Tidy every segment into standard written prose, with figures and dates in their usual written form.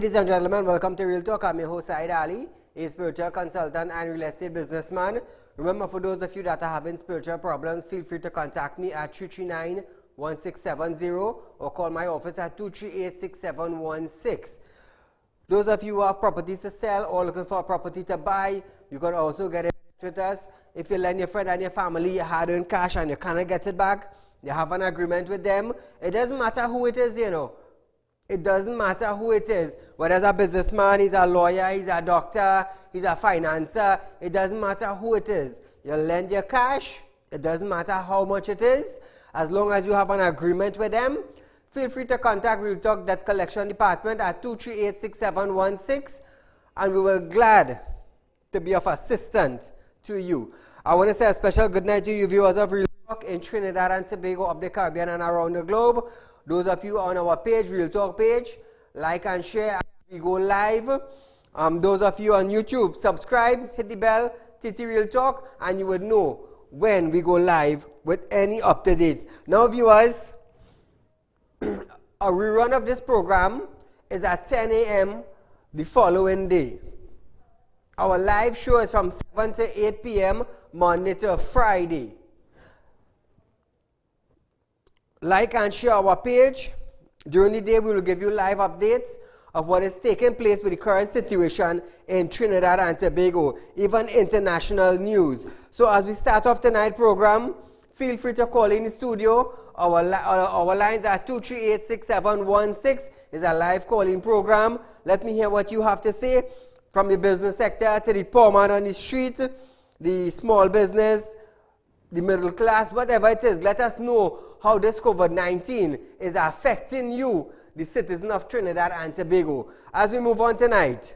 Ladies and gentlemen, welcome to Real Talk. I'm your host Saieed Ali, a spiritual consultant and real estate businessman. Remember, for those of you that are having spiritual problems, feel free to contact me at 339-1670 or call my office at 238-6716. Those of you who have properties to sell or looking for a property to buy, you can also get in touch with us. If you lend your friend and your family hard-earned cash and you cannot get it back, you have an agreement with them. It doesn't matter who it is, you know. It doesn't matter who it is. Whether it's a businessman, he's a lawyer, he's a doctor, he's a financier. It doesn't matter who it is. You lend your cash. It doesn't matter how much it is. As long as you have an agreement with them, feel free to contact Real Talk Debt Collection Department at 238-6716, and we will be glad to be of assistance to you. I want to say a special good night to you viewers of Real Talk in Trinidad and Tobago, of the Caribbean and around the globe. Those of you on our page, Real Talk page, like and share as we go live. Those of you on YouTube, subscribe, hit the bell, TT Real Talk, and you would know when we go live with any updates. Now viewers, a rerun of this program is at 10 a.m. the following day. Our live show is from 7 to 8 p.m. Monday to Friday. Like and share our page. During the day, we will give you live updates of what is taking place with the current situation in Trinidad and Tobago, even international news. So as we start off tonight's program, feel free to call in the studio. Our lines are 238-6716. It's a live calling program. Let me hear what you have to say, from the business sector to the poor man on the street, the small business, the middle class, whatever it is. Let us know how this COVID-19 is affecting you, the citizen of Trinidad and Tobago. As we move on tonight,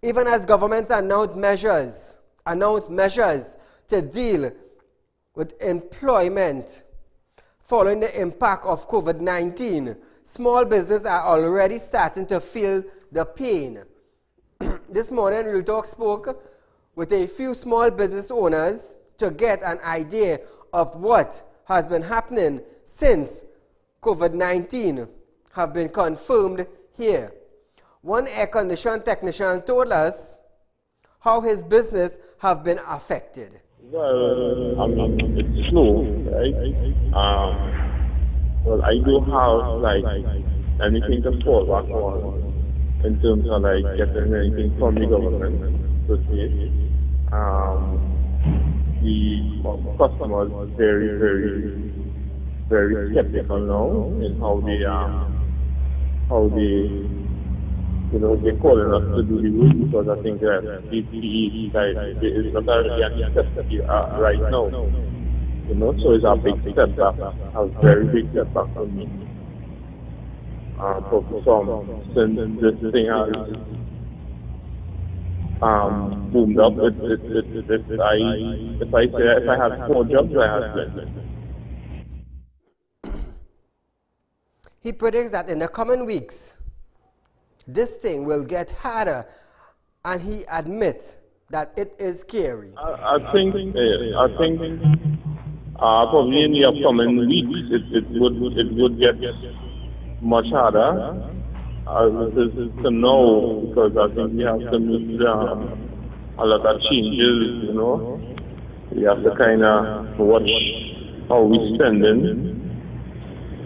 even as governments announce measures to deal with employment following the impact of COVID-19, small business are already starting to feel the pain. This morning, Real Talk spoke with a few small business owners to get an idea of what has been happening since COVID-19 have been confirmed here. One air condition technician told us how his business have been affected. Well, I mean, it's slow, right? Well, I do have, like, anything to fall back on in terms of, like, getting anything from the government, per se. The customers are very skeptical now in how they, you know, they're calling us to do the work, because I think that PPE is not really an necessity right now. You know, so it's a big setback, a very big setback for me. Since this thing has boomed up, if I had 4 jobs, I had 10. He predicts that in the coming weeks, this thing will get harder, and he admits that it is scary. I think probably in the upcoming weeks it would get much harder. To know, because I think we have to make a lot of changes. You know, we have to kind of watch how we spending.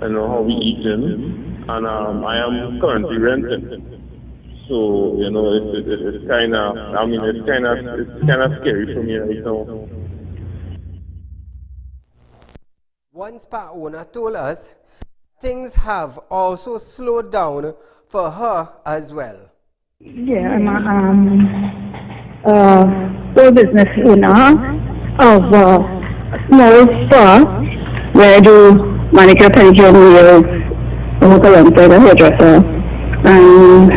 You know, how we eating, and I am currently renting, so you know it's kind of, I mean, it's kind of scary for me right now. One spa owner told us things have also slowed down for her as well. Yeah, I'm a small business owner of a small spa where I do manicure, pedicure, nails, a hairdresser, a hairdresser, and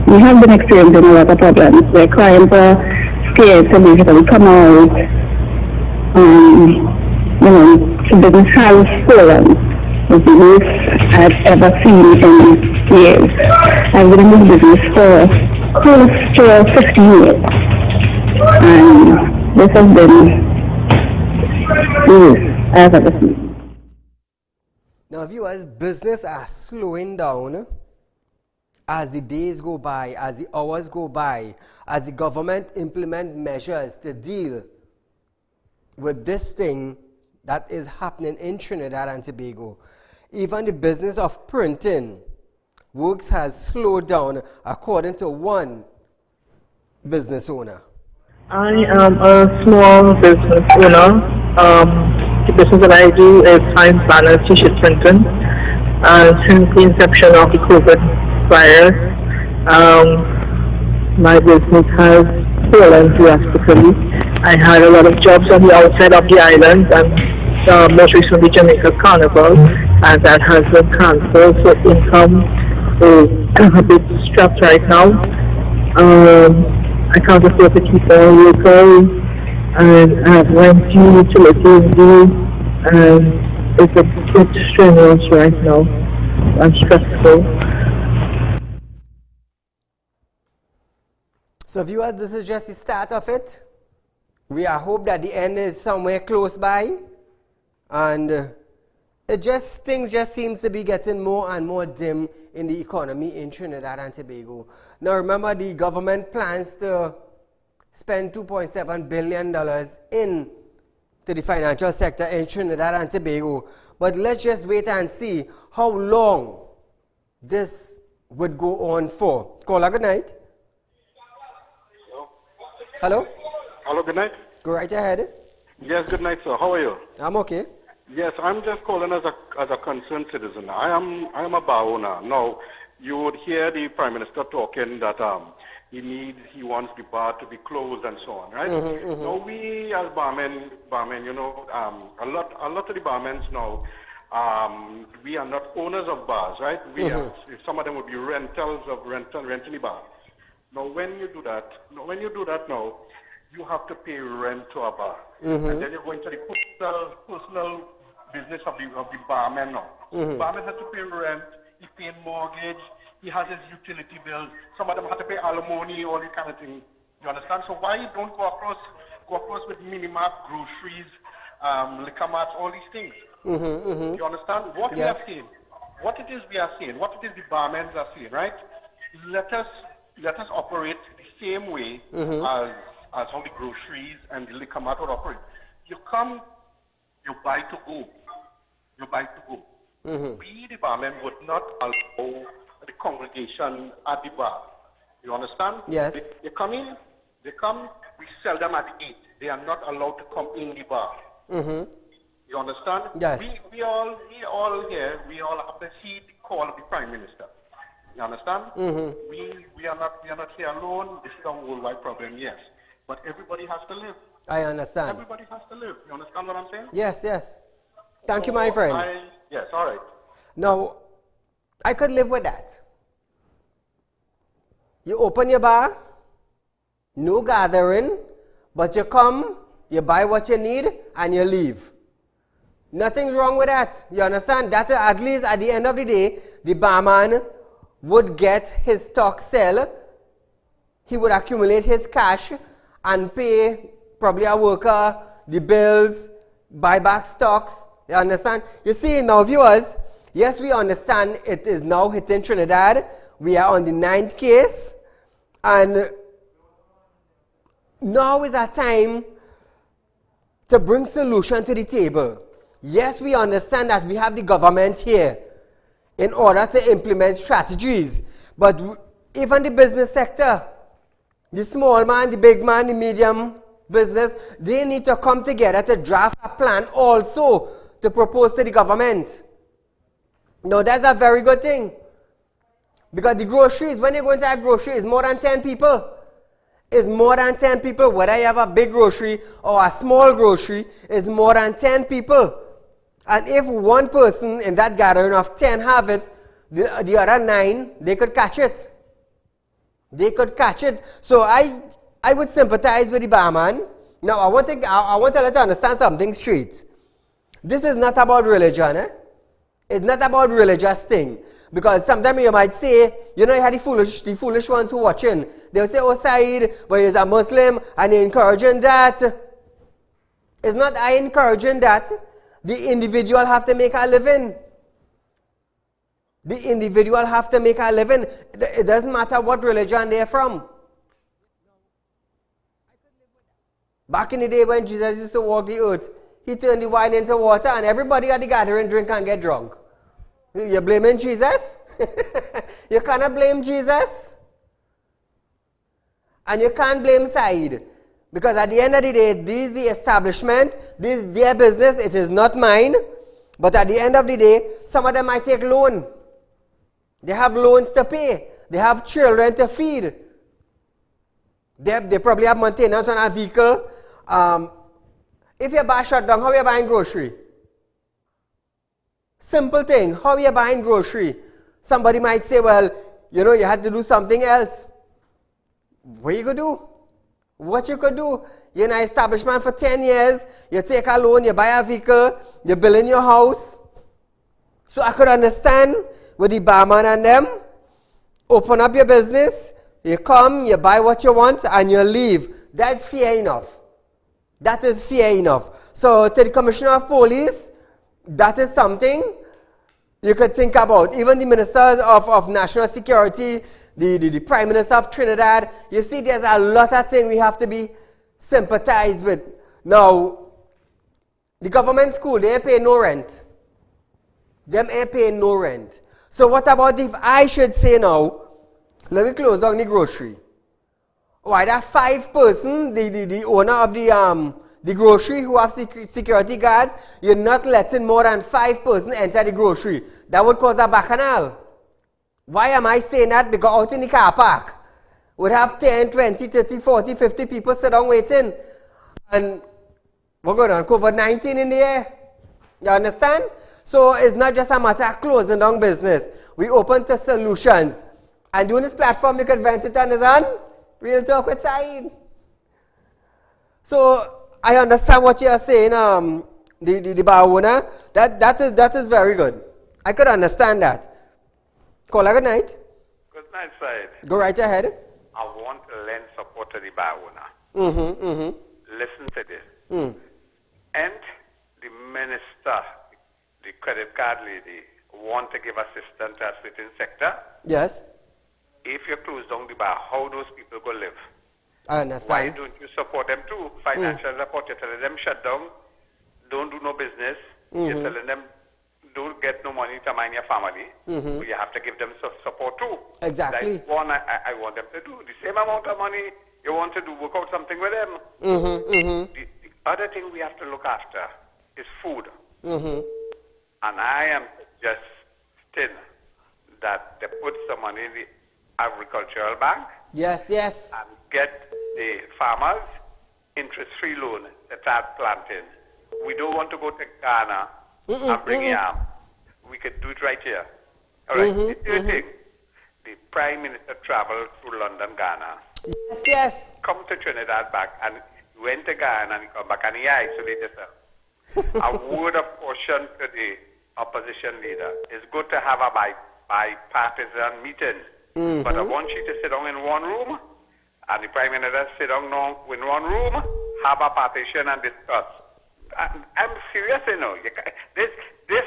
we have been experiencing a lot of problems. The clients are scared to basically come out. You know, the business has fallen. It's the worst I've ever seen in years. I've been in this business for close to 50 years, and this has been the worst I've ever seen. Now viewers, business are slowing down as the days go by, as the hours go by, as the government implement measures to deal with this thing that is happening in Trinidad and Tobago, even the business of printing works has slowed down, according to one business owner. I am a small business owner. The business that I do is time planners, t-shirt printing. And since the inception of the COVID virus, my business has fallen drastically. I had a lot of jobs on the outside of the island, and most recently Jamaica Carnival, and that has been cancelled, so income is a bit strapped right now. I can't afford to keep on working, and I have rent due, utilities due, and it's a bit strenuous right now and stressful. So viewers, this is just the start of it. We hope that the end is somewhere close by, and things just seems to be getting more and more dim in the economy in Trinidad and Tobago. Now remember, the government plans to spend $2.7 billion into the financial sector in Trinidad and Tobago. But let's just wait and see how long this would go on for. Caller, good night. Hello? Hello, good night. Go right ahead. Yes, good night, sir. How are you? I'm okay. Yes, I'm just calling as a concerned citizen. I am a bar owner. Now, you would hear the Prime Minister talking that he wants the bar to be closed and so on, right? Now, we as barmen, you know, a lot of the barmen now, we are not owners of bars, right? We are, some of them would be rentals of renting the bar. Now, when you do that now, you have to pay rent to a bar, and then you're going to the personal business of the barman now. Barman has to pay rent, he pays mortgage, he has his utility bills. Some of them have to pay alimony, all these kind of things. You understand? So why don't go across with mini-mart, groceries, liquor marts, all these things? You understand? What we are saying, what it is we are saying, what it is the barmen are saying, right? Let us operate the same way as how the groceries and the liquor mart would operate. You come, you buy to go. You buy to go. We, the barmen, would not allow the congregation at the bar. You understand? Yes. They come in, we sell them at the gate. They are not allowed to come in the bar. You understand? Yes. We all here, we all have to heed the call of the Prime Minister. You understand? We are not here alone. This is a worldwide problem, yes. But everybody has to live. I understand. Everybody has to live. You understand what I'm saying? Yes, yes. Thank you, my friend. Yes, all right. Now, I could live with that. You open your bar, no gathering, but you come, you buy what you need, and you leave. Nothing's wrong with that. You understand? That at least at the end of the day, the barman would get his stock sell, he would accumulate his cash and pay probably a worker the bills, buy back stocks. You understand? You see now, viewers, yes, we understand it is now hitting Trinidad. We are on the 9th case, and now is our time to bring solution to the table. Yes, we understand that we have the government here in order to implement strategies, but even the business sector, the small man, the big man, the medium business, they need to come together to draft a plan also to propose to the government. Now, that's a very good thing. Because the groceries, when you're going to have groceries, it's more than 10 people. It's more than 10 people. Whether you have a big grocery or a small grocery, it's more than 10 people. And if one person in that gathering of 10 have it, the other 9, they could catch it. They could catch it. So I would sympathize with the barman. Now, I want to let you understand something straight. This is not about religion. It's not about religious thing. Because sometimes you might say, you know, you had the foolish ones who are watching. They'll say, oh, Saeed, but he's a Muslim and you're encouraging that. It's not I encouraging that. The individual have to make a living. The individual have to make a living. It doesn't matter what religion they're from. Back in the day when Jesus used to walk the earth, he turned the wine into water and everybody at the gathering drink and get drunk. You're blaming Jesus? You cannot blame Jesus. And you can't blame Saieed. Because at the end of the day, this is the establishment, this is their business, it is not mine. But at the end of the day, some of them might take loan. They have loans to pay. They have children to feed. They probably have maintenance on a vehicle. If your bar shut down, how are you buying grocery? Simple thing. How are you buying grocery? Somebody might say, well, you know, you had to do something else. What you could do? What you could do? You're in an establishment for 10 years. You take a loan, you buy a vehicle, you build in your house. So I could understand with the barman and them, open up your business, you come, you buy what you want, and you leave. That's fair enough. That is fair enough. So to the Commissioner of Police, that is something you could think about. Even the Ministers of National Security, the Prime Minister of Trinidad, you see there's a lot of things we have to be sympathized with. Now, the government school, they ain't paying no rent. Them ain't paying no rent. So what about if I should say now, let me close down the grocery. Why that 5 person, the owner of the grocery who have security guards, you're not letting more than 5 person enter the grocery. That would cause a bacchanal. Why am I saying that? Because out in the car park, we'd have 10, 20, 30, 40, 50 people sit down waiting. And we're going on COVID-19 in the air. You understand? So it's not just a matter of closing down business. We open to solutions. And doing this platform, you can vent it on his own. Real talk with Saieed. So I understand what you are saying, the bar owner. That is very good. I could understand that. Caller, good night. Good night, Saieed. Go right ahead. I want to lend support to the bar owner. Listen to this. And the minister, the credit card lady, want to give assistance to a certain sector. Yes. If you close down the bar, how those people go live? I understand. Why don't you support them too? Financial support, you're telling them shut down, don't do no business. You're telling them don't get no money to mind your family. So you have to give them support too. Exactly. That's one I want them to do. The same amount of money you want to do, work out something with them. The other thing we have to look after is food. And I am suggesting that they put some money in the agricultural bank. Yes, yes. And get the farmers interest-free loan to start planting. We don't want to go to Ghana and bring yam. We could do it right here. All right. The third thing, the Prime Minister traveled through London, Ghana. Yes, yes. Come to Trinidad back, and he went to Ghana and he come back and he isolated himself. A word of caution to the opposition leader. It's good to have a bipartisan meeting. But I want you to sit down in one room, and the Prime Minister sit down in one room, have a partition and discuss. I'm serious, you know. This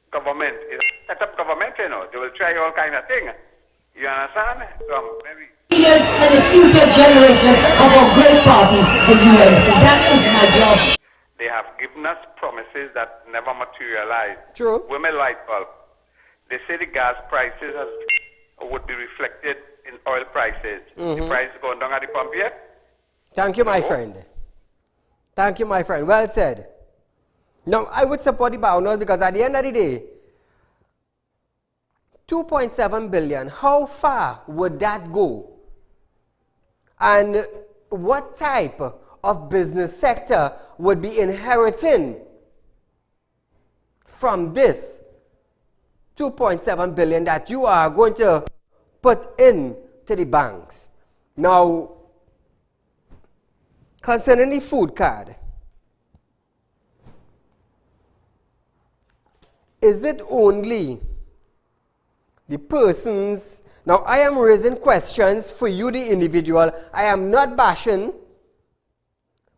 government is a set-up government, you know. They will try all kind of things. You understand? So I'm very... Leaders and the future generations of our great party, the UNC. That is my job. They have given us promises that never materialized. True. Women light bulb. They say the gas prices would be reflected in oil prices. The price is going down at the pump yet? Thank you, my friend. Thank you, my friend. Well said. Now, I would support the Bounders because at the end of the day, 2.7 billion, how far would that go? And what type of business sector would be inheriting from this 2.7 billion that you are going to put in to the banks? Now, concerning the food card, is it only the persons? Now, I am raising questions for you, the individual. I am not bashing.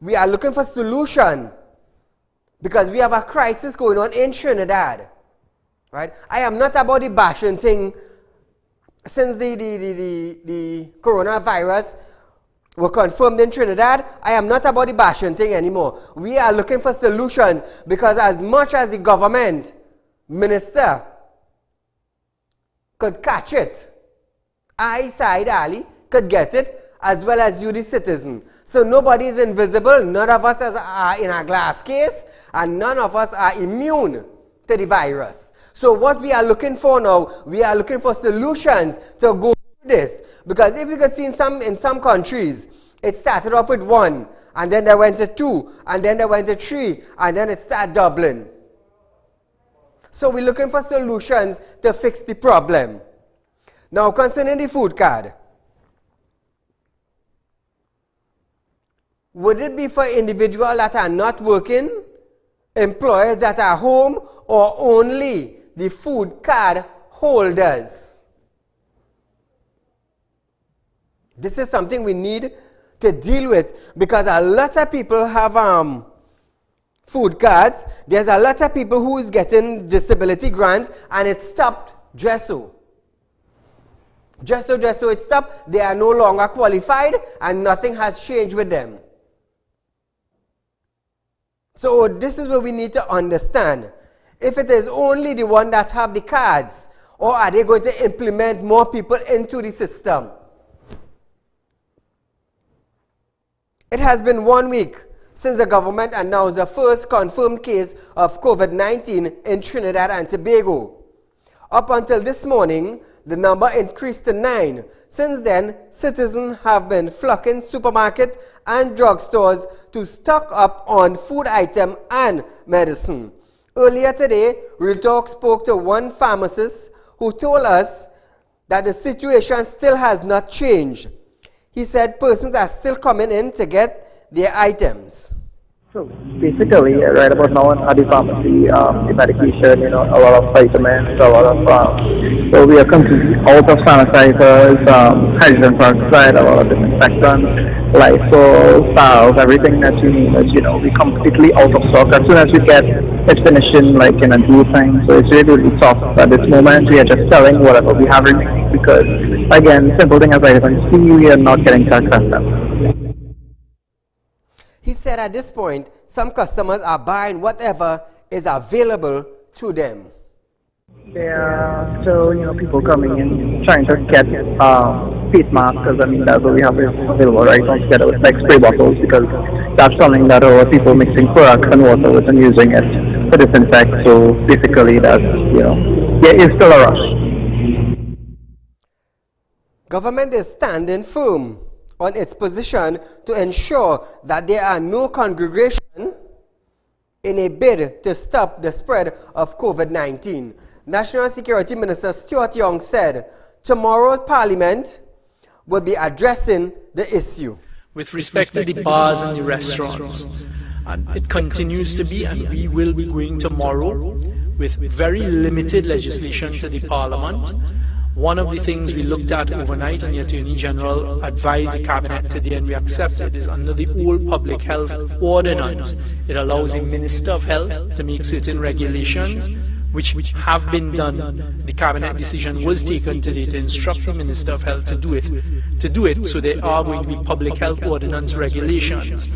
We are looking for solution because we have a crisis going on in Trinidad. right? I am not about the bashing thing. Since the coronavirus were confirmed in Trinidad, I am not about the bashing thing anymore. We are looking for solutions, because as much as the government minister could catch it, I, Saieed Ali, could get it, as well as you, the citizen. So nobody is invisible. None of us are in a glass case, and none of us are immune to the virus. So what we are looking for now, we are looking for solutions to go through this. Because if you could see in some countries, it started off with 1, and then they went to 2, and then they went to 3, and then it started doubling. So we're looking for solutions to fix the problem. Now, concerning the food card, would it be for individuals that are not working, employers that are home, or only the food card holders? This is something we need to deal with, because a lot of people have food cards. There's a lot of people who is getting disability grants, and it stopped just so. Just so it stopped. They are no longer qualified, and nothing has changed with them. So this is what we need to understand. If it is only the one that have the cards, or are they going to implement more people into the system? It has been 1 week since the government announced the first confirmed case of COVID-19 in Trinidad and Tobago. Up until this morning, the number increased to 9. Since then, citizens have been flocking supermarkets and drugstores to stock up on food items and medicine. Earlier today, Real Talk spoke to one pharmacist who told us that the situation still has not changed. He said persons are still coming in to get their items. So basically, right about now at the pharmacy, the medication, a lot of vitamins, a lot of, so we are completely out of sanitizers, hydrogen peroxide, a lot of disinfectants, Lysol, salve, everything that you need is, we're completely out of stock. As soon as we get it finishing, like in a due time, so it's really tough. At this moment, we are just selling whatever we have remaining, because, again, simple thing as I can see, we are not getting to access them. He said at this point, some customers are buying whatever is available to them. There are still, people coming in trying to get face masks, because that's what we have available right now, together with like spray bottles, because that's something that people mixing Clorox and water with and using it to disinfect. So basically, that's there is still a rush. Government is standing firm on its position to ensure that there are no congregations in a bid to stop the spread of COVID-19. National Security Minister Stuart Young said tomorrow's Parliament will be addressing the issue. With respect to the bars and the restaurants, and it continues to be, and we will be going tomorrow with very limited legislation to the Parliament. One of the things we looked at overnight, and the Attorney General advised the Cabinet today, and we accepted, is under the old Public Health Ordinance. It allows the Minister of Health to make certain regulations which have been done. The Cabinet decision was taken today to instruct the Minister of Health to do it. So there are going to be Public Health Ordinance regulations,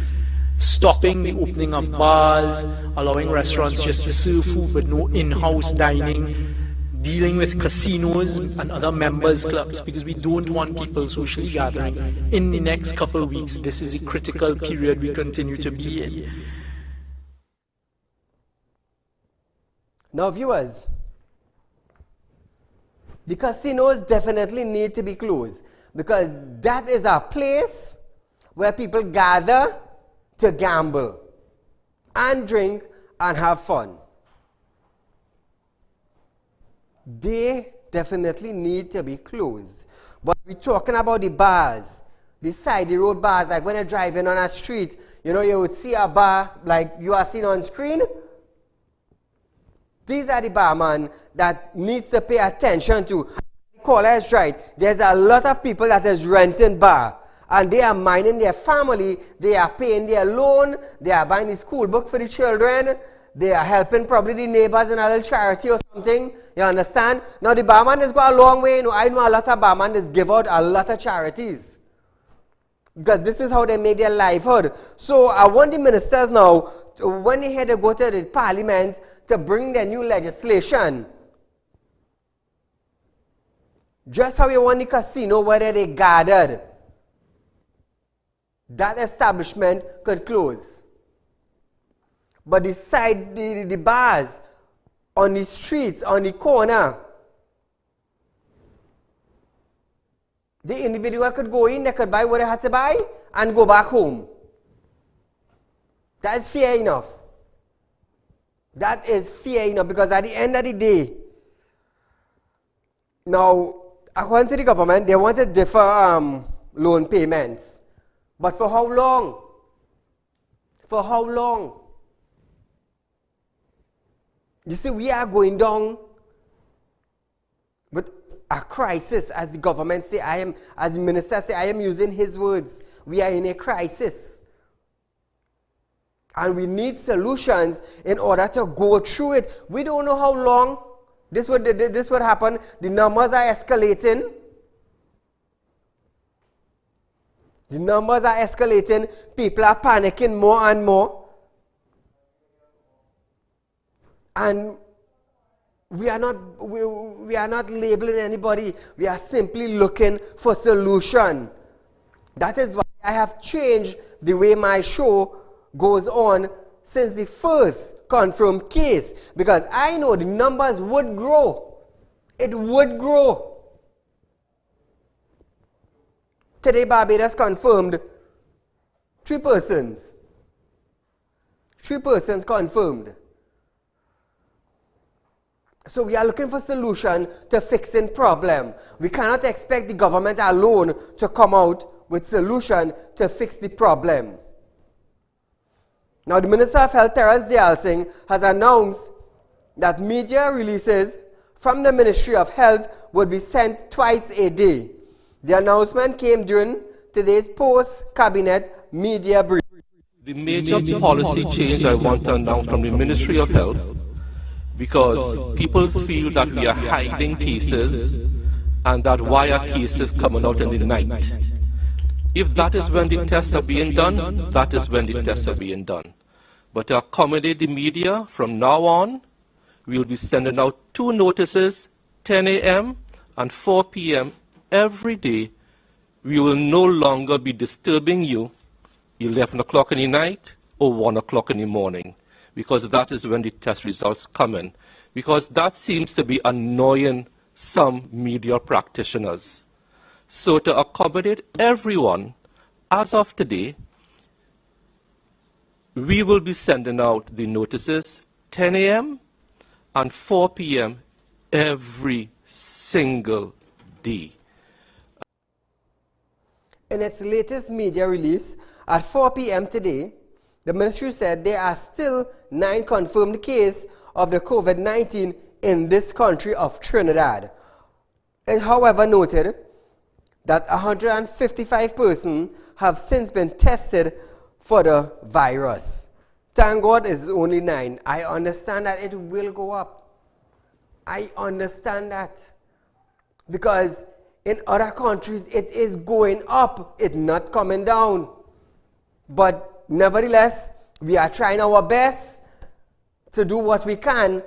stopping the opening of bars, allowing restaurants just to serve food but no in-house dining, dealing with casinos and other members clubs, because we don't want people socially gathering in the next couple of weeks. This is a critical period we continue to be in. Now viewers, the casinos definitely need to be closed, because that is a place where people gather to gamble and drink and have fun. They definitely need to be closed. But we're talking about the bars, the side road bars, like when you're driving on a street, you would see a bar like you are seeing on screen. These are the barman that needs to pay attention to. The caller is right. There's a lot of people that is renting bar, and they are minding their family. They are paying their loan. They are buying the school book for the children. They are helping probably the neighbors in a little charity or something. You understand? Now the barman has got a long way. You know, I know a lot of barman that give out a lot of charities. Because this is how they make their livelihood. So I want the ministers now, when they had to go to the parliament to bring their new legislation, just how you want the casino where they gathered, that establishment could close. But the bars, on the streets, on the corner, the individual could go in, they could buy what they had to buy, and go back home. That is fair enough. That is fair enough, because at the end of the day, now, according to the government, they want to defer loan payments. But for how long? For how long? You see, we are going down with a crisis, as the government say, as the minister say, I am using his words. We are in a crisis. And we need solutions in order to go through it. We don't know how long this would happen. The numbers are escalating. The numbers are escalating. People are panicking more and more. And we are not labeling anybody. We are simply looking for solution. That is why I have changed the way my show goes on since the first confirmed case. Because I know the numbers would grow. It would grow. Today Barbados confirmed 3 persons. 3 persons confirmed. So we are looking for solution to fixing problem. We cannot expect the government alone to come out with solution to fix the problem. Now the Minister of Health, Terence Singh, has announced that media releases from the Ministry of Health would be sent twice a day. The announcement came during today's post-cabinet media briefing. The major policy change I want to announce from the Ministry of Health, because people feel that we are hiding cases and that why are cases coming out in the night. If that is when the tests are being done, that is when the tests are being done. But to accommodate the media, from now on, we'll be sending out 2 notices, 10 a.m. and 4 p.m. every day. We will no longer be disturbing you 11 o'clock in the night or 1 o'clock in the morning, because that is when the test results come in. Because that seems to be annoying some media practitioners. So to accommodate everyone, as of today, we will be sending out the notices 10 a.m. and 4 p.m. every single day. In its latest media release at 4 p.m. today, the ministry said there are still 9 confirmed cases of the COVID-19 in this country of Trinidad. It, however, noted that 155 persons have since been tested for the virus. Thank God it's only 9. I understand that it will go up. I understand that. Because in other countries it is going up, it's not coming down. But nevertheless, we are trying our best to do what we can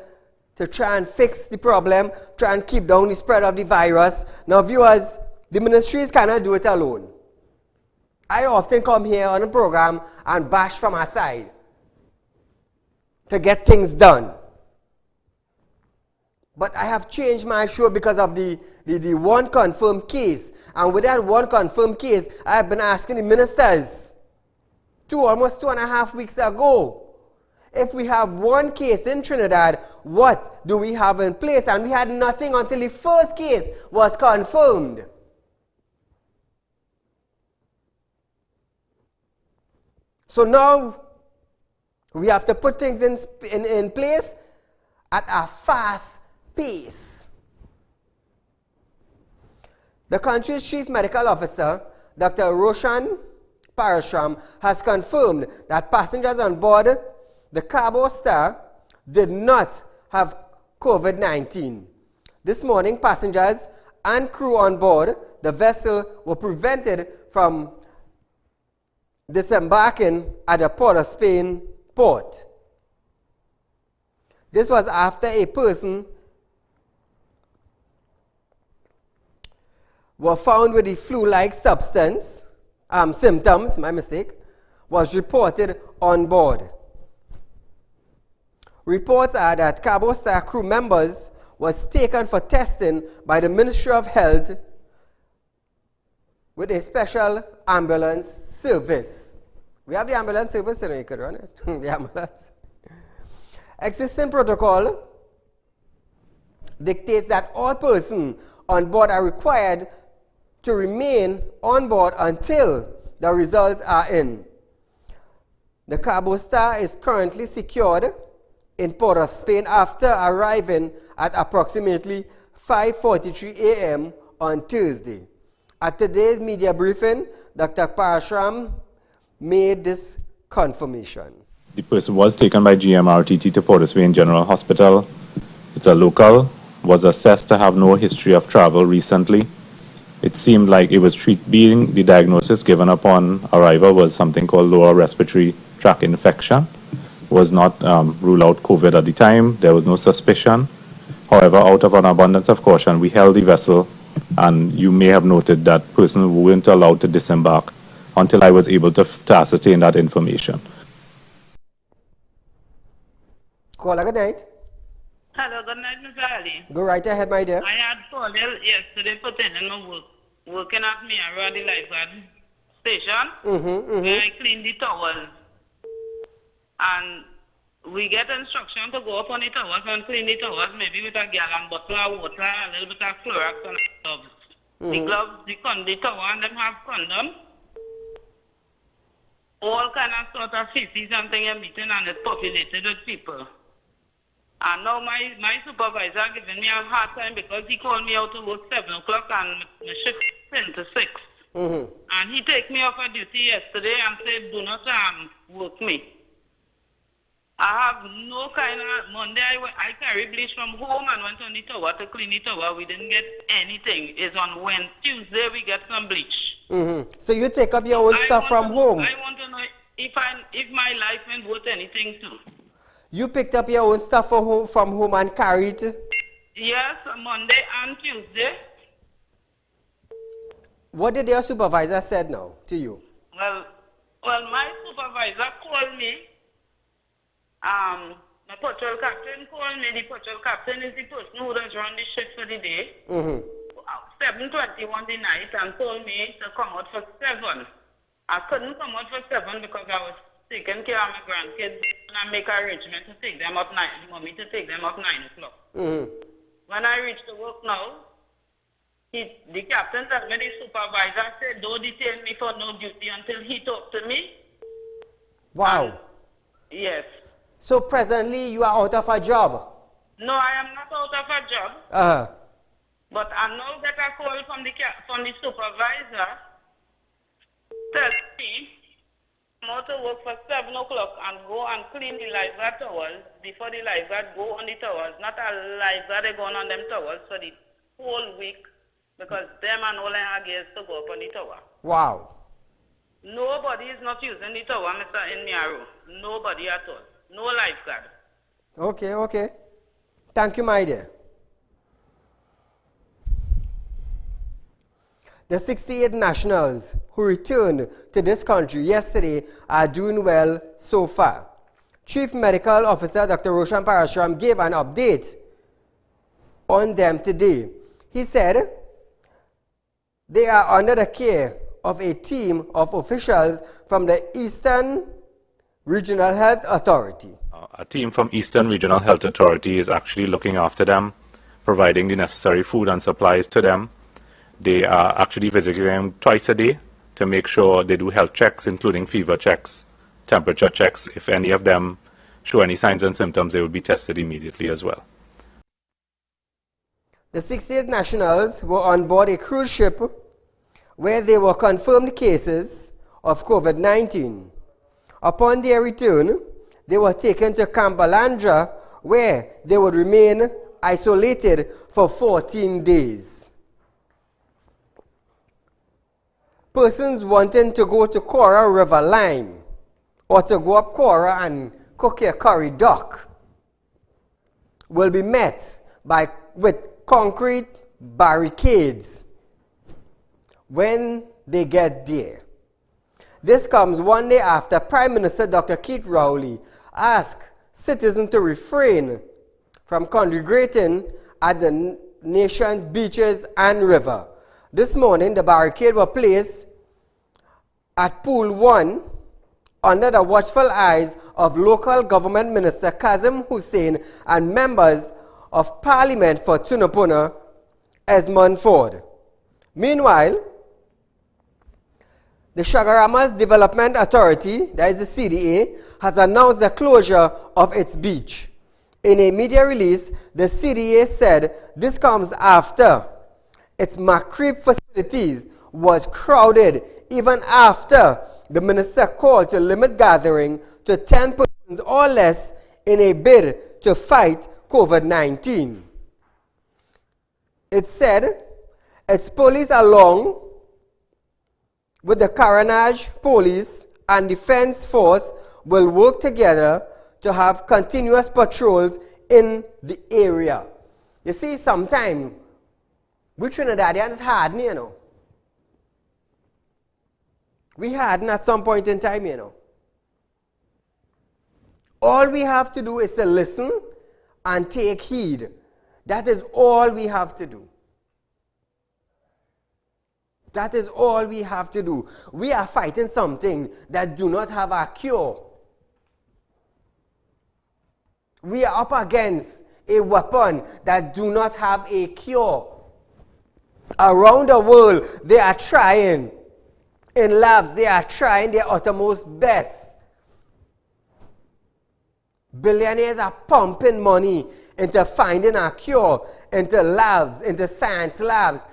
to try and fix the problem, try and keep down the spread of the virus. Now viewers, the ministries cannot do it alone. I often come here on a program and bash from our side to get things done. But I have changed my show because of the 1 confirmed case. And with that 1 confirmed case, I have been asking the ministers almost 2.5 weeks ago, if we have 1 case in Trinidad, what do we have in place? And we had nothing until the first case was confirmed. So now we have to put things in place at a fast pace. The country's chief medical officer, Dr. Roshan Parashram, has confirmed that passengers on board the Cabo Star did not have COVID-19. This morning, passengers and crew on board the vessel were prevented from disembarking at the Port of Spain port. This was after a person was found with the flu-like substance, symptoms, my mistake, was reported on board. Reports are that Cabo Star crew members was taken for testing by the Ministry of Health with a special ambulance service. We have the ambulance service, and you could run it. The ambulance. Existing protocol dictates that all persons on board are required to remain on board until the results are in. The Cabo Star is currently secured in Port of Spain after arriving at approximately 5:43 a.m. on Thursday. At today's media briefing, Dr. Parashram made this confirmation. The person was taken by GMRTT to Port of Spain General Hospital. It's a local, was assessed to have no history of travel recently. It seemed like it was being the diagnosis given upon arrival was something called lower respiratory tract infection. Was not ruled out COVID at the time. There was no suspicion. However, out of an abundance of caution, we held the vessel, and you may have noted that persons weren't allowed to disembark until I was able to ascertain that information. Caller, good night. Hello, good night, Mr. Ali. Go right ahead, my dear. I had called yesterday for telling my working at me around the lifeguard station where I clean the towels. And we get instruction to go up on the towers and clean the towels, maybe with a gallon bottle of water, a little bit of Clorox and gloves. The gloves, the towel, and them have condom. All kind of sort of feces and thing in between, and it's populated with people. And now my supervisor giving me a hard time because he called me out to work 7 o'clock and my shift 10 to 6. And he take me off of duty yesterday and said, do not work me. I have no kind of, Monday I carry bleach from home and went on the tower to clean the tower. We didn't get anything. It's on Tuesday we get some bleach. So you take up your own stuff from home? I want to know if my life ain't worth anything too. You picked up your own stuff from home and carried it? Yes, Monday and Tuesday. What did your supervisor said now to you? Well, my supervisor called me. My patrol captain called me. The patrol captain is the person who does run the shift for the day. 7:21 the night and told me to come out for 7. I couldn't come out for 7 because I was taking care of my grandkids and I make arrangement to take them up 9. Mommy to take them up 9 o'clock. When I reached the work now, the captain told me, the supervisor said, don't detain me for no duty until he talked to me. Wow. Yes. So presently you are out of a job? No, I am not out of a job. But I now get a call from the supervisor telling me I'm out to work for 7 o'clock and go and clean the lifeguard towels before the lifeguard go on the towels. Not a lifeguard they going on them towels for the whole week because them and all I gears to go up on the tower. Wow. Nobody is not using the tower, Mr. Inmiaro. Nobody at all. No lifeguard. Okay. Thank you, my dear. The 68 nationals who returned to this country yesterday are doing well so far. Chief Medical Officer Dr. Roshan Parashram gave an update on them today. He said they are under the care of a team of officials from the Eastern Regional Health Authority. A team from Eastern Regional Health Authority is actually looking after them, providing the necessary food and supplies to them. They are actually visiting them twice a day to make sure they do health checks, including fever checks, temperature checks. If any of them show any signs and symptoms, they will be tested immediately as well. The 68 nationals were on board a cruise ship where they were confirmed cases of COVID-19. Upon their return, they were taken to Camp Balandra, where they would remain isolated for 14 days. Persons wanting to go to Cora River Line or to go up Cora and cook your curry duck will be met with concrete barricades when they get there. This comes one day after Prime Minister Dr. Keith Rowley asked citizens to refrain from congregating at the nation's beaches and river. This morning, the barricade were placed at Pool 1 under the watchful eyes of local government minister Kazim Hussein and members of Parliament for Tunapuna, Esmond Ford. Meanwhile, the Shagaramas Development Authority, that is the CDA, has announced the closure of its beach. In a media release, the CDA said this comes after its Macreep facilities was crowded even after the minister called to limit gathering to 10 persons or less in a bid to fight COVID-19. It said its police, along with the Caranage Police and Defense Force, will work together to have continuous patrols in the area. You see, sometimes we Trinidadians harden, you know. We harden at some point in time, you know. All we have to do is to listen and take heed. That is all we have to do. That is all we have to do. We are fighting something that do not have a cure. We are up against a weapon that do not have a cure. Around the world, they are trying. In labs, they are trying their uttermost best. Billionaires are pumping money into finding a cure, into labs, into science labs,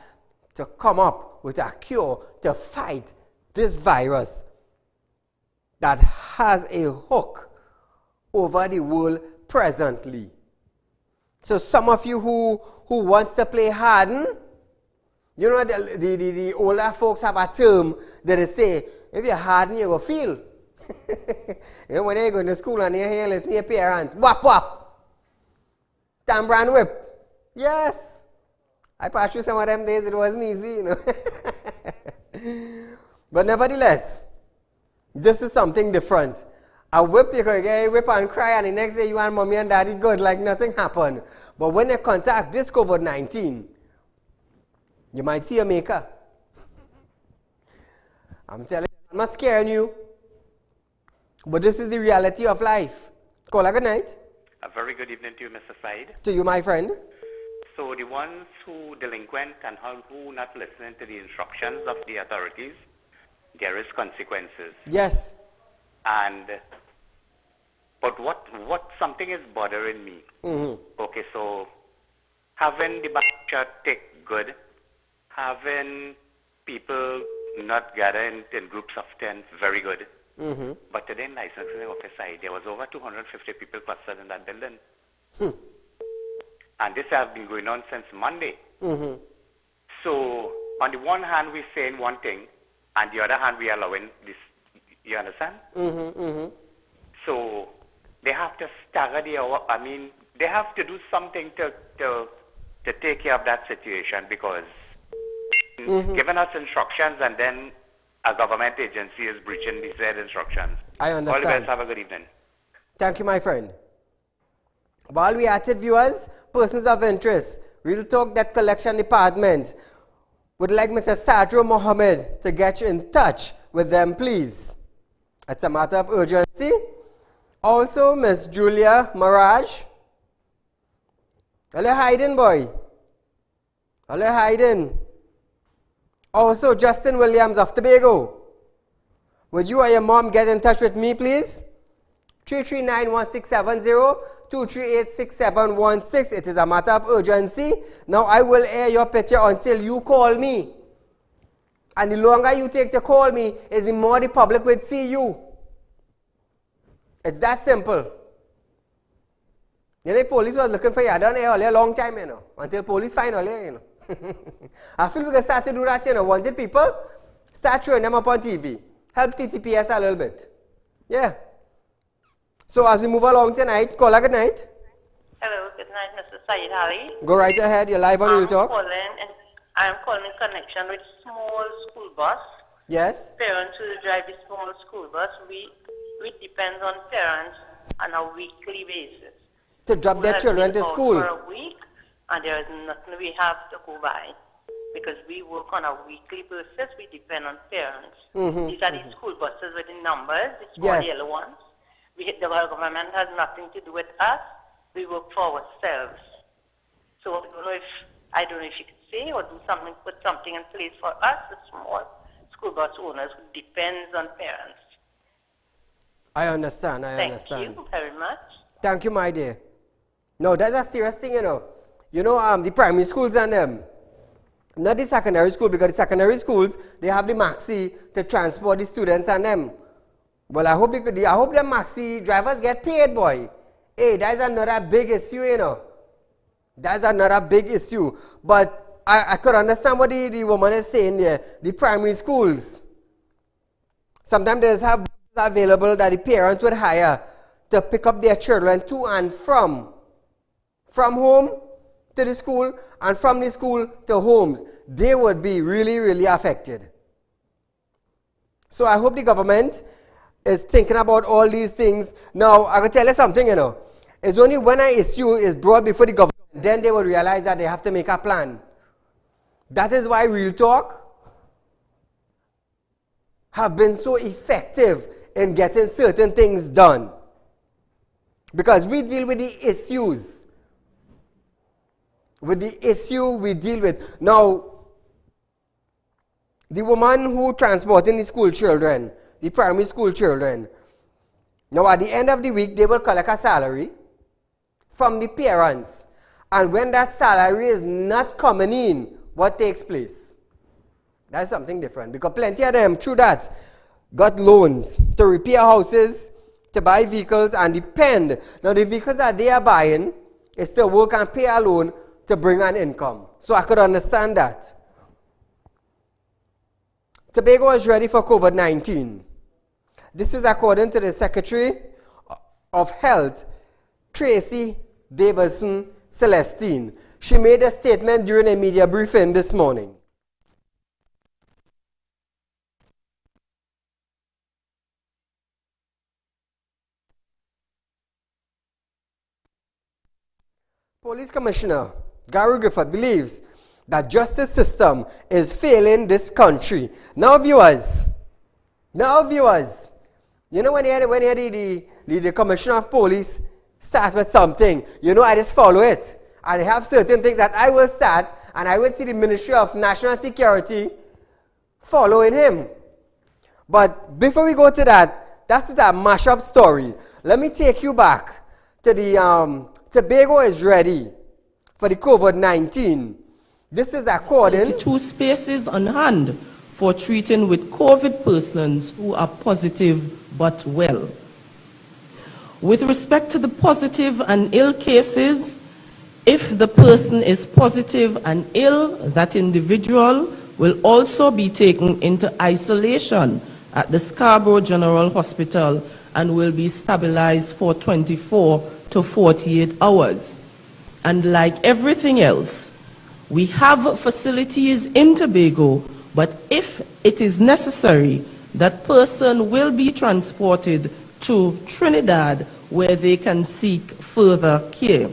to come up with a cure to fight this virus that has a hook over the world presently. So some of you who wants to play harden, you know, the older folks have a term that they say, if you're harden, you will feel. You know, when they go to school and you hear listen to your parents, whap whap, Tambran whip. Yes. I passed through some of them days, it wasn't easy, you know. But nevertheless, this is something different. A whip, you can get a whip and cry, and the next day you and mommy and daddy good, like nothing happened. But when you contact this COVID-19, you might see a maker. I'm telling you, I'm not scaring you. But this is the reality of life. Caller, good night. A very good evening to you, Mr. Said. To you, my friend. So the ones who delinquent and who not listening to the instructions of the authorities, there is consequences. Yes. But what something is bothering me. Mm-hmm. Okay, so having the back take good, having people not gathering in groups of 10, very good. Mm-hmm. But today in licensing office side, there was over 250 people clustered in that building. And this has been going on since Monday. Mm-hmm. So, on the one hand, we're saying one thing, and the other hand, we're allowing this. You understand? Mm-hmm. Mm-hmm. So, they have to stagger the hour. I mean, they have to do something to take care of that situation, because giving us instructions and then a government agency is breaching these said instructions. I understand. All the best. Have a good evening. Thank you, my friend. While we are at it, viewers, persons of interest, Real Talk Debt Collection Department would like Mr. Sadro Mohammed to get you in touch with them, please. It's a matter of urgency. Also, Miss Julia Maraj. Hello, hiding boy. Hello, hiding. Also, Justin Williams of Tobago. Would you or your mom get in touch with me, please? 339-1670, 238-6716. It is a matter of urgency. Now, I will air your picture until you call me. And the longer you take to call me, is the more the public will see you. It's that simple. You know, police was looking for you down here a long time, you know, until police find all you know. I feel we can start to do that, you know. Wanted people, start showing them up on TV. Help TTPS a little bit. Yeah. So as we move along tonight, caller, good night. Hello, good night, Mr. Saieed Ali. Go right ahead, you're live on Real Talk. I'm calling in connection with small school bus. Yes. Parents who drive the small school bus, we depend on parents on a weekly basis. To drop their children to school. For a week, and there is nothing we have to go by. Because we work on a weekly basis, we depend on parents. These are the school buses with the numbers, the small yellow ones. The government has nothing to do with us. We work for ourselves. So I don't know if you could say or do something, put something in place for us, the small school bus owners who depends on parents. I understand, Thank you very much. Thank you, my dear. No, that's a serious thing, you know. You know, the primary schools and not the secondary school, because the secondary schools, they have the maxi to transport the students and them. Well, I hope the maxi drivers get paid, boy. Hey, that's another big issue, you know. That's another big issue. But I could understand what the woman is saying there. The primary schools, sometimes they have available that the parents would hire to pick up their children to and from home to the school and from the school to homes. They would be really, really affected. So I hope the government is thinking about all these things. Now, I will tell you something, you know. It's only when an issue is brought before the government, then they will realize that they have to make a plan. That is why Real Talk have been so effective in getting certain things done. Because we deal with the issues. With the issue we deal with. Now, the woman who transporting the school children, the primary school children, now at the end of the week, they will collect a salary from the parents. And when that salary is not coming in, what takes place? That's something different. Because plenty of them, through that, got loans to repair houses, to buy vehicles, and depend. Now the vehicles that they are buying is to work and pay a loan to bring an income. So I could understand that. Tobago is ready for COVID-19. This is according to the Secretary of Health, Tracy Davison Celestine. She made a statement during a media briefing this morning. Police Commissioner Gary Griffith believes that justice system is failing this country. Now viewers, you know when the Commissioner of Police start with something, you know I just follow it. And I have certain things that I will start, and I will see the Ministry of National Security following him. But before we go to that, that's that mashup story. Let me take you back to the Tobago is ready for the COVID-19. This is according 22 spaces on hand for treating with COVID persons who are positive but well. With respect to the positive and ill cases, if the person is positive and ill, that individual will also be taken into isolation at the Scarborough General Hospital and will be stabilized for 24 to 48 hours. And like everything else, we have facilities in Tobago, but if it is necessary, that person will be transported to Trinidad where they can seek further care.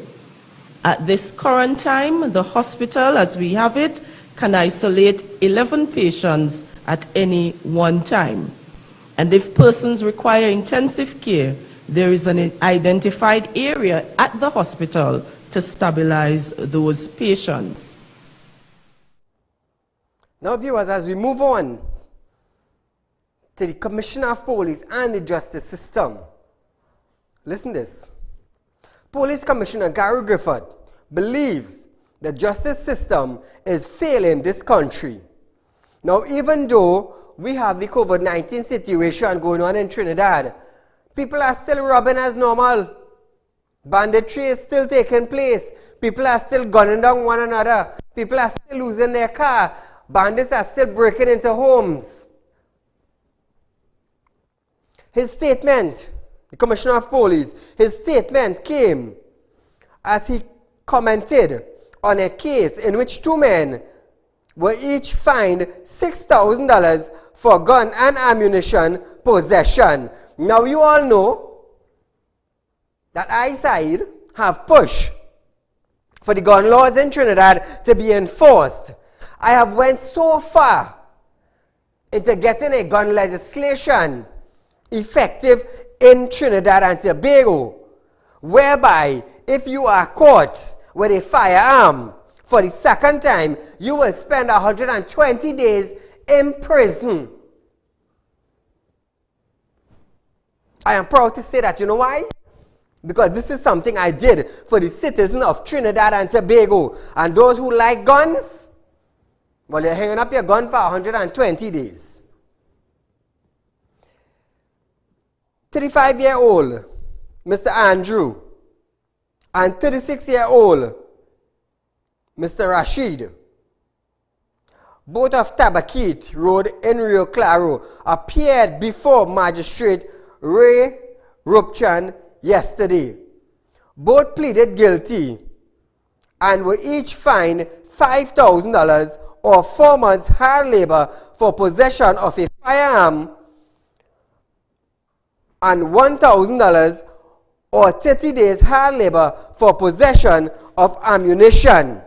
At this current time, the hospital, as we have it, can isolate 11 patients at any one time. And if persons require intensive care, there is an identified area at the hospital to stabilize those patients. Now viewers, as we move on to the Commissioner of Police and the justice system, listen to this. Police Commissioner Gary Griffith believes the justice system is failing this country. Now, even though we have the COVID-19 situation going on in Trinidad, people are still robbing as normal. Banditry is still taking place. People are still gunning down one another. People are still losing their car. Bandits are still breaking into homes. His statement, the Commissioner of Police, his statement came as he commented on a case in which 2 men were each fined $6,000 for gun and ammunition possession. Now you all know that I, Saieed, have pushed for the gun laws in Trinidad to be enforced. I have went so far into getting a gun legislation effective in Trinidad and Tobago, whereby if you are caught with a firearm for the second time, you will spend 120 days in prison. I am proud to say that. You know why? Because this is something I did for the citizens of Trinidad and Tobago. And those who like guns, well, you're hanging up your gun for 120 days. 35-year-old Mr. Andrew and 36-year-old Mr. Rashid, both of Tabakit Road in Rio Claro, appeared before Magistrate Ray Rupchan yesterday. Both pleaded guilty and were each fined $5,000 or 4 months hard labor for possession of a firearm and $1,000 or 30 days hard labor for possession of ammunition.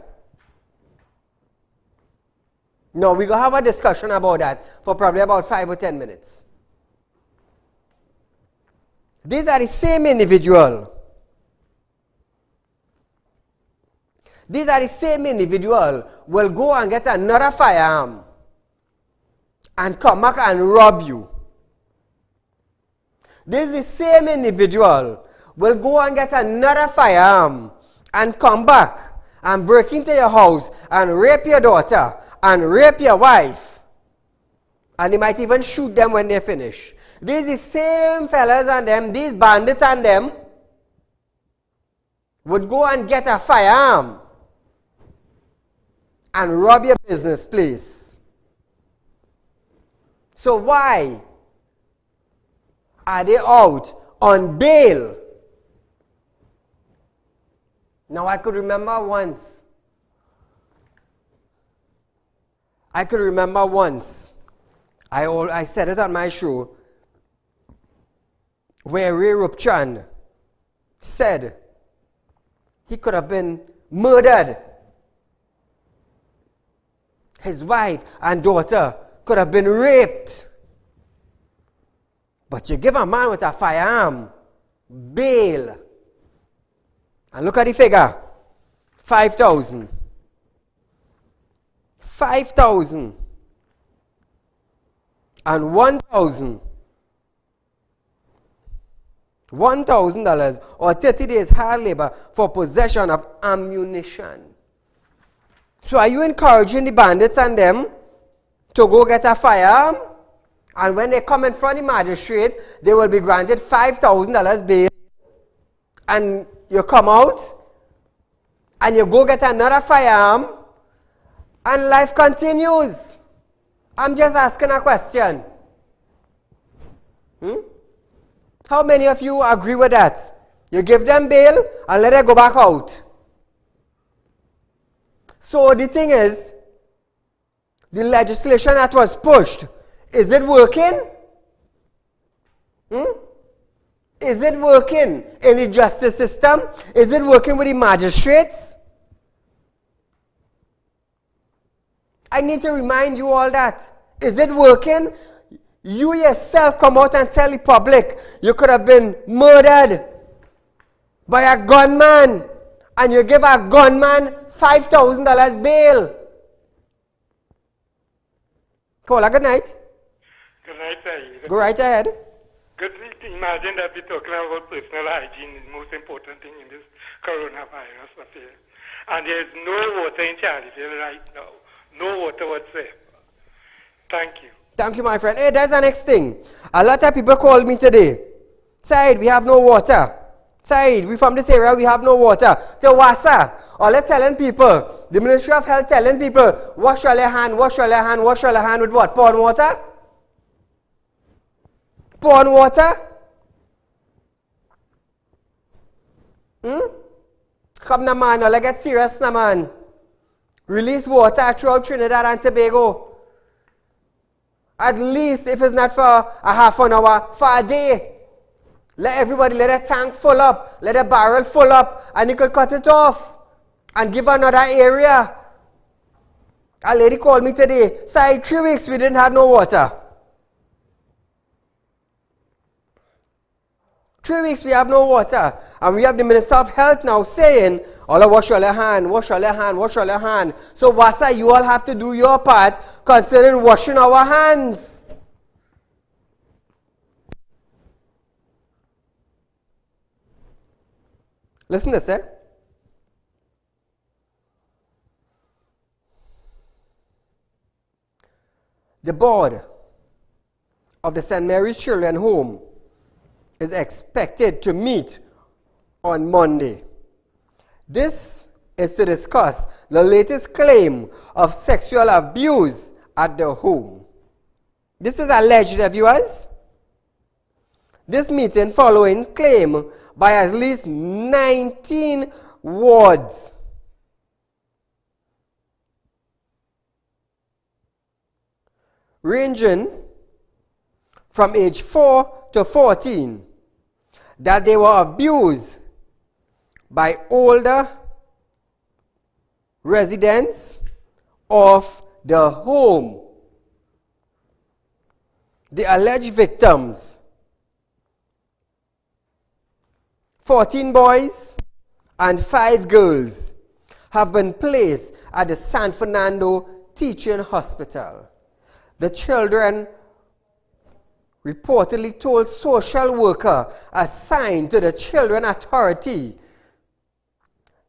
Now we're going to have a discussion about that for probably about 5 or 10 minutes. These are the same individual. These are the same individual will go and get another firearm and come back and rob you. This is the same individual will go and get another firearm and come back and break into your house and rape your daughter and rape your wife. And they might even shoot them when they finish. These the same fellas and them, these bandits and them, would go and get a firearm and rob your business place. So why are they out on bail? Now I could remember once. I said it on my show, where Ray Rupchan said he could have been murdered. His wife and daughter could have been raped. But you give a man with a firearm bail. And look at the figure. 5,000. 5,000. And 1,000. $1,000 or 30 days hard labor for possession of ammunition. So are you encouraging the bandits and them to go get a firearm? And when they come in front of the magistrate, they will be granted $5,000 bail. And you come out and you go get another firearm and life continues. I'm just asking a question. How many of you agree with that? You give them bail and let them go back out. So the thing is, the legislation that was pushed, is it working? Is it working in the justice system? Is it working with the magistrates? I need to remind you all that. Is it working? You yourself come out and tell the public you could have been murdered by a gunman and you give a gunman $5,000 bail. Kola, good night. Good night, Saieed. Go right ahead. Good. Imagine that we're talking about personal hygiene, the most important thing in this coronavirus affair. And there's no water in Charlottesville right now. No water whatsoever. Thank you. Thank you, my friend. Hey, that's the next thing. A lot of people called me today. Said we have no water. Saeed, we from this area, we have no water. To Wassa, all they're telling people, the Ministry of Health telling people, wash all your hand, wash all your hand, wash all your hand with what? Pond water? Pond water? Come na man, let's get serious na man. Release water throughout Trinidad and Tobago. At least, if it's not for a half an hour, for a day. Let everybody, let a tank full up, let a barrel full up, and you could cut it off and give another area. A lady called me today, said 3 weeks we didn't have no water. 3 weeks we have no water. And we have the Minister of Health now saying, all wash all your hand, wash all your hand, wash all your hand. So Wassa, you all have to do your part concerning washing our hands. Listen to this, eh? The board of the St. Mary's Children's Home is expected to meet on Monday. This is to discuss the latest claim of sexual abuse at the home. This is alleged, viewers. This meeting following claim by at least 19 wards ranging from age 4 to 14 that they were abused by older residents of the home. The alleged victims, 14 boys and 5 girls, have been placed at the San Fernando Teaching Hospital. The children reportedly told social worker assigned to the Children Authority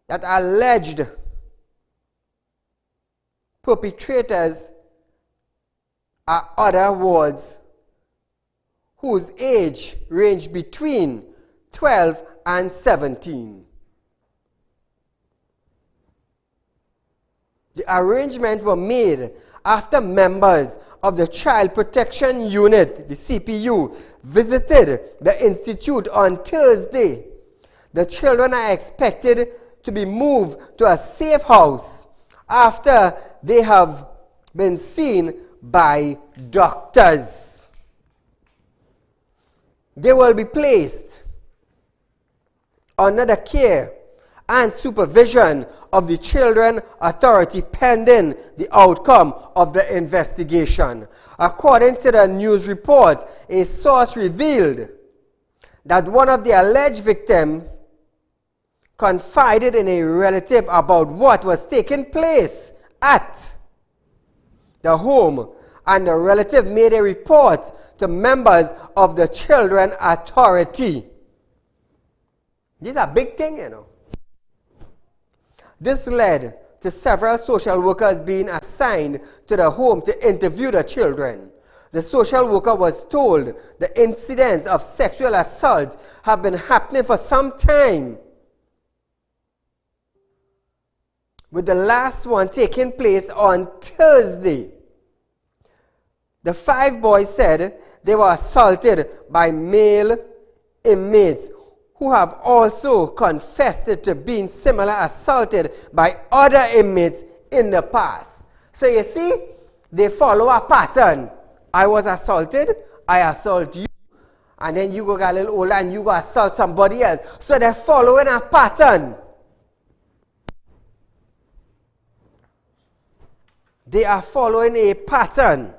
that alleged perpetrators are other wards whose age ranged between 12 and 17. The arrangements were made after members of the Child Protection Unit, the CPU, visited the institute on Thursday. The children are expected to be moved to a safe house after they have been seen by doctors. They will be placed under the care and supervision of the Children Authority pending the outcome of the investigation. According to the news report, a source revealed that one of the alleged victims confided in a relative about what was taking place at the home, and the relative made a report to members of the Children Authority. These are big things, you know. This led to several social workers being assigned to the home to interview the children. The social worker was told the incidents of sexual assault have been happening for some time, with the last one taking place on Thursday. The 5 boys said they were assaulted by male inmates who have also confessed to being similar assaulted by other inmates in the past. So you see, they follow a pattern. I was assaulted, I assault you, and then you go get a little older and you go assault somebody else. So they're following a pattern. They are following a pattern.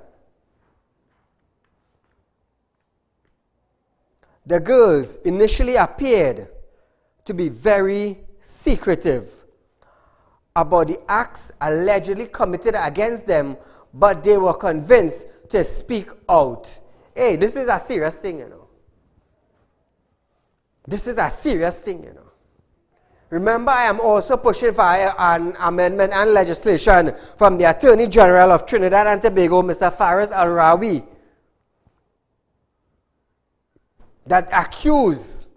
The girls initially appeared to be very secretive about the acts allegedly committed against them, but they were convinced to speak out. Hey, this is a serious thing, you know. This is a serious thing, you know. Remember, I am also pushing for an amendment and legislation from the Attorney General of Trinidad and Tobago, Mr. Faris Al-Rawi, that accuse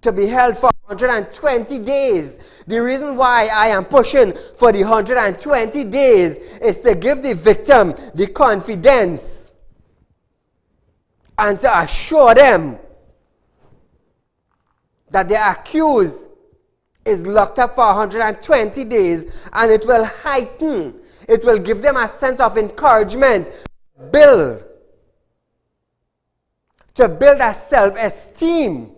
to be held for 120 days. The reason why I am pushing for the 120 days is to give the victim the confidence and to assure them that the accused is locked up for 120 days, and it will heighten, it will give them a sense of encouragement to build a self-esteem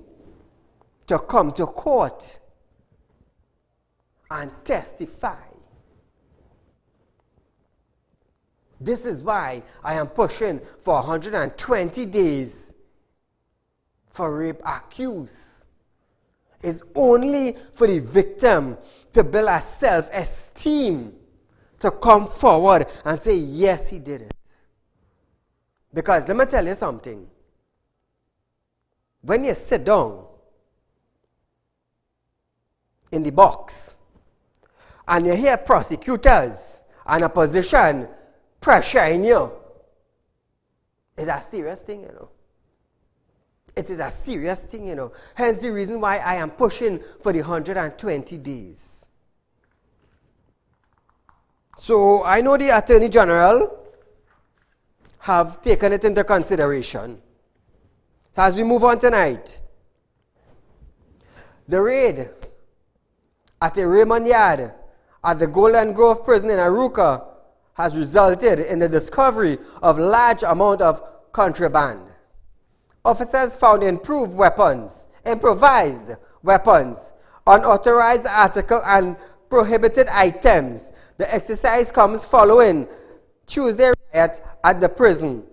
to come to court and testify. This is why I am pushing for 120 days for rape accused. It's only for the victim to build a self-esteem to come forward and say, yes, he did it. Because let me tell you something. When you sit down in the box and you hear prosecutors and opposition pressuring you, it's a serious thing, you know. It is a serious thing, you know. Hence the reason why I am pushing for the 120 days. So I know the Attorney General have taken it into consideration. So as we move on tonight, the raid at the Raymond Yard at the Golden Grove Prison in Arouca has resulted in the discovery of large amount of contraband. Officers found improvised weapons, unauthorized articles, and prohibited items. The exercise comes following Tuesday riot at the prison.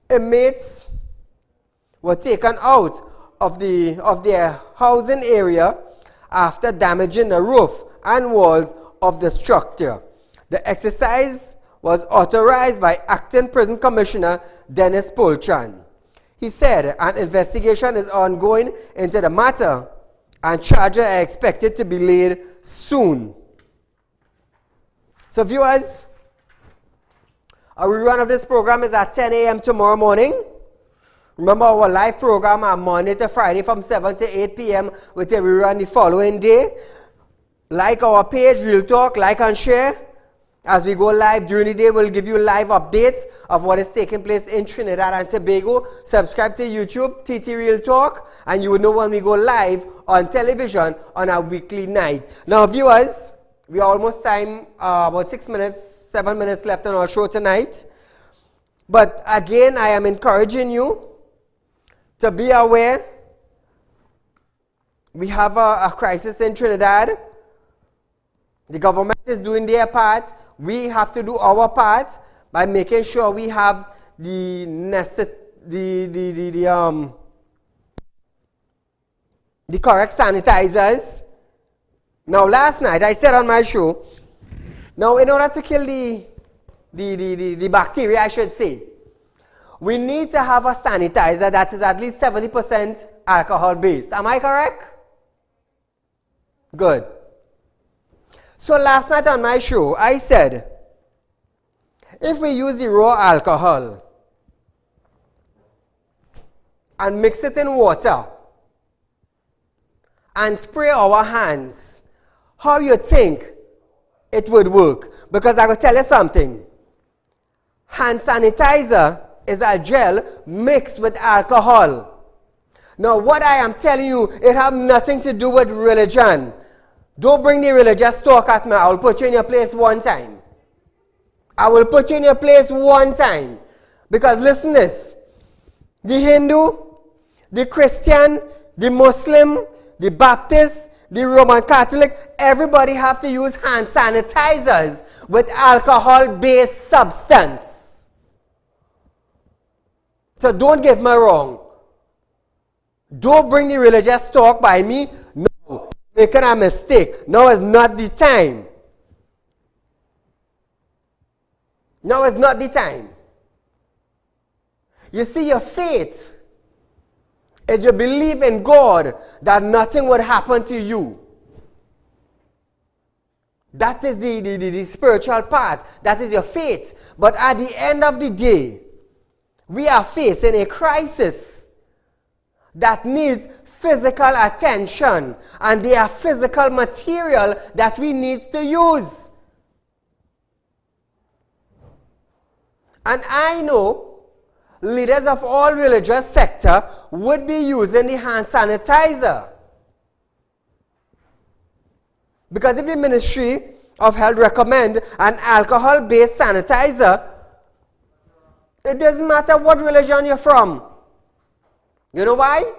Inmates were taken out of their housing area after damaging the roof and walls of the structure. The exercise was authorized by Acting Prison Commissioner Dennis Polchan. He said an investigation is ongoing into the matter and charges are expected to be laid soon. So viewers, our rerun of this program is at 10 a.m. tomorrow morning. Remember our live program on Monday to Friday from 7 to 8 p.m. with a rerun the following day. Like our page, Real Talk, like and share. As we go live during the day, we'll give you live updates of what is taking place in Trinidad and Tobago. Subscribe to YouTube, TT Real Talk, and you will know when we go live on television on our weekly night. Now viewers, we are almost time, about 7 minutes left on our show tonight. But again, I am encouraging you to be aware. We have a crisis in Trinidad. The government is doing their part. We have to do our part by making sure we have the correct sanitizers. Now, last night I said on my show, now in order to kill the bacteria, I should say, we need to have a sanitizer that is at least 70% alcohol based. Am I correct? Good. So last night on my show, I said, if we use the raw alcohol and mix it in water and spray our hands, how you think it would work? Because I will tell you something. Hand sanitizer is a gel mixed with alcohol. Now what I am telling you, it has nothing to do with religion. Don't bring the religious talk at me. I will put you in your place one time. I will put you in your place one time. Because listen this. The Hindu, the Christian, the Muslim, the Baptist, the Roman Catholic, everybody have to use hand sanitizers with alcohol-based substance. So don't get me wrong. Don't bring the religious talk by me. No, making a mistake. Now is not the time. Now is not the time. You see, your faith is you believe in God that nothing would happen to you. That is the spiritual part. That is your faith. But at the end of the day, we are facing a crisis that needs physical attention, and they are physical material that we need to use. And I know leaders of all religious sector would be using the hand sanitizer. Because if the Ministry of Health recommend an alcohol-based sanitizer, it doesn't matter what religion you're from. You know why?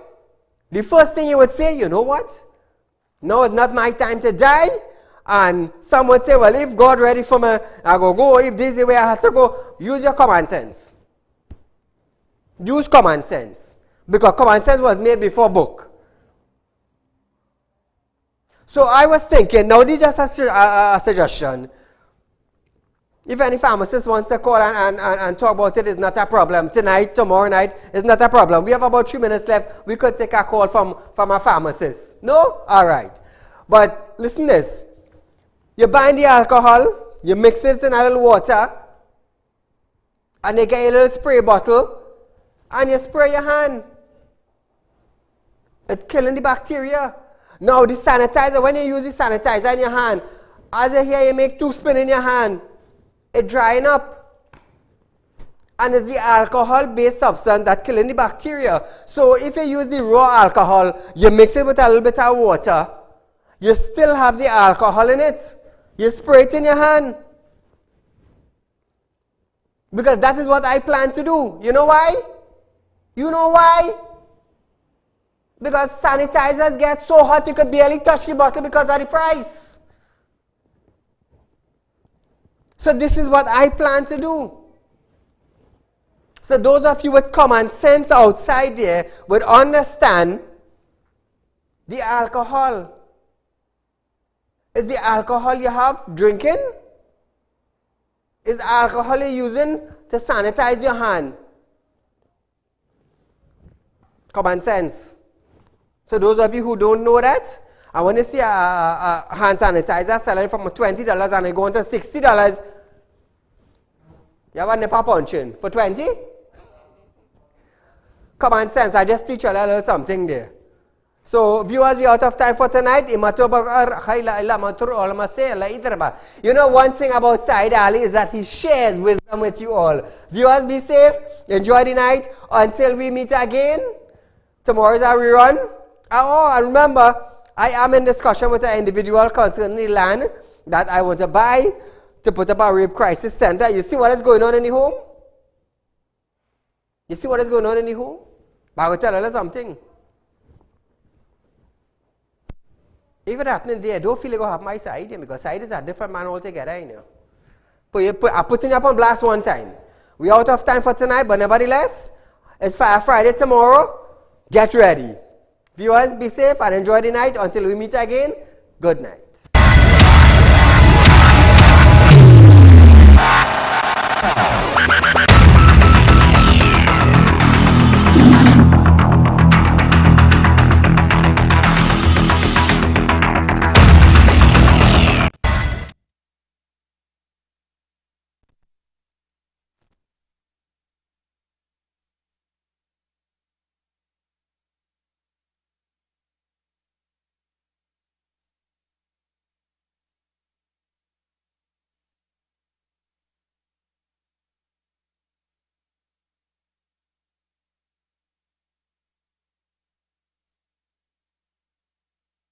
The first thing you would say, you know what? No, it's not my time to die. And some would say, well, if God ready for me, I go. If this is the way I have to go, use your common sense. Use common sense. Because common sense was made before book. So I was thinking, now this is just a suggestion. If any pharmacist wants to call and talk about it, it's not a problem. Tonight, tomorrow night, it's not a problem. We have about 3 minutes left. We could take a call from a pharmacist. No? All right. But listen to this. You buy the alcohol, you mix it in a little water, and you get a little spray bottle, and you spray your hand. It's killing the bacteria. Now the sanitizer, when you use the sanitizer in your hand, as you hear you make 2 spin in your hand, it drying up. And it's the alcohol-based substance that killing the bacteria. So if you use the raw alcohol, you mix it with a little bit of water, you still have the alcohol in it. You spray it in your hand. Because that is what I plan to do. You know why? You know why? Because sanitizers get so hot you could barely touch the bottle because of the price. So this is what I plan to do. So those of you with common sense outside there would understand the alcohol. Is the alcohol you have drinking? Is alcohol you're using to sanitize your hand? Common sense. So those of you who don't know that, and when you see a hand sanitizer selling from $20 and it going to $60, you have a nipper punching for 20? Common sense. I just teach you a little something there. So viewers, we are out of time for tonight. You know, one thing about Saieed Ali is that he shares wisdom with you all. Viewers, be safe. Enjoy the night. Until we meet again. Tomorrow is our rerun. Oh, and remember, I am in discussion with an individual concerning the land that I want to buy to put up a rape crisis center. You see what is going on in the home? You see what is going on in the home? But I will tell you something. If it happening there, don't feel like I have my side, because side is a different man altogether. I put it up on blast one time. We're out of time for tonight, but nevertheless, it's Friday tomorrow. Get ready. Viewers, be safe and enjoy the night. Until we meet again, good night.